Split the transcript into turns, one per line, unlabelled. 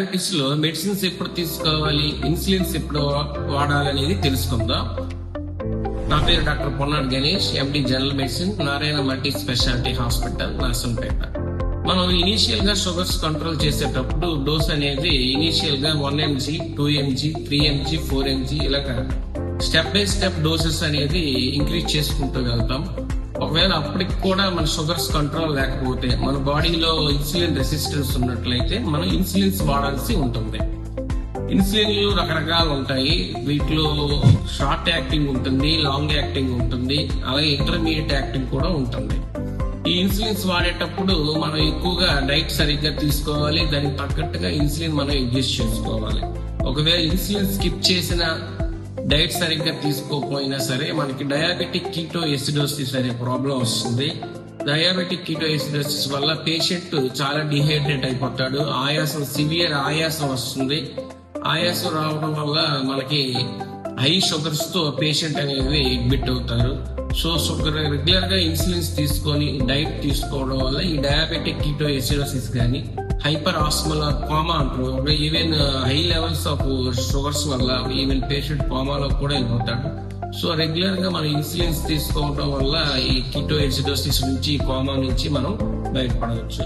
Diabetes లో medicines ఎప్పుడు తీసుకోవాలి, ఇన్సులిన్స్ ఎప్పుడు వాడాలి అనేది తెలుసుకుందాం. నా పేరు డాక్టర్ పొన్నాడు గణేష్, ఎండి general medicine, Narayana multi speciality hospital, Narsampet. మనం ఇనీషియల్ గా షుగర్స్ కంట్రోల్ చేసేటప్పుడు డోస్ అనేది ఇనీషియల్ గా 1 mg, 2 mg, 3 mg, 4 mg ఇలాగా స్టెప్ బై స్టెప్ డోసెస్ అనేది ఇంక్రీజ్ చేసుకుంటూ వెళ్తాం. ఒకవేళ అప్పటికి కూడా మన షుగర్స్ కంట్రోల్ లేకపోతే, మన బాడీలో ఇన్సులిన్ రెసిస్టెన్స్ ఉన్నట్లయితే మనం ఇన్సులిన్స్ వాడాల్సి ఉంటుంది. ఇన్సులిన్లు రకరకాలు ఉంటాయి. వీటిలో షార్ట్ యాక్టింగ్ ఉంటుంది, లాంగ్ యాక్టింగ్ ఉంటుంది, అలాగే ఇంటర్మీడియట్ యాక్టింగ్ కూడా ఉంటుంది. ఈ ఇన్సులిన్స్ వాడేటప్పుడు మనం ఎక్కువగా డైట్ సరిగ్గా తీసుకోవాలి, దానికి తగ్గట్టుగా ఇన్సులిన్ మనం అడ్జస్ట్ చేసుకోవాలి. ఒకవేళ ఇన్సులిన్ స్కిప్ చేసిన, డైట్ సరిగ్గా తీసుకోకపోయినా సరే మనకి డయాబెటిక్ కీటో ఎసిడోసిస్ అనే ప్రాబ్లం వస్తుంది. డయాబెటిక్ కీటో ఎసిడోసిస్ వల్ల పేషెంట్ చాలా డిహైడ్రేట్ అయిపోతాడు, ఆయాసం, సివియర్ ఆయాసం వస్తుంది. ఆయాసం రావడం వల్ల మనకి హై షుగర్స్ తో పేషెంట్ అనేది అడ్మిట్ అవుతారు. సో షుగర్ రెగ్యులర్ గా ఇన్సులిన్స్ తీసుకొని డైట్ తీసుకోవడం వల్ల ఈ డయాబెటిక్ కీటో ఎసిడోసిస్ కానీ, హైపర్ ఆస్మల్ కోమా అంటారు, even high levels of sugars వల్ల ఈవెన్ పేషెంట్ కోమాలో కూడా వెళ్ళిపోతాడు. సో రెగ్యులర్ గా మనం ఇన్సులిన్స్ తీసుకోవడం వల్ల ఈ కీటో ఎసిడోసిస్ నుంచి, కోమా నుంచి మనం బయటపడవచ్చు.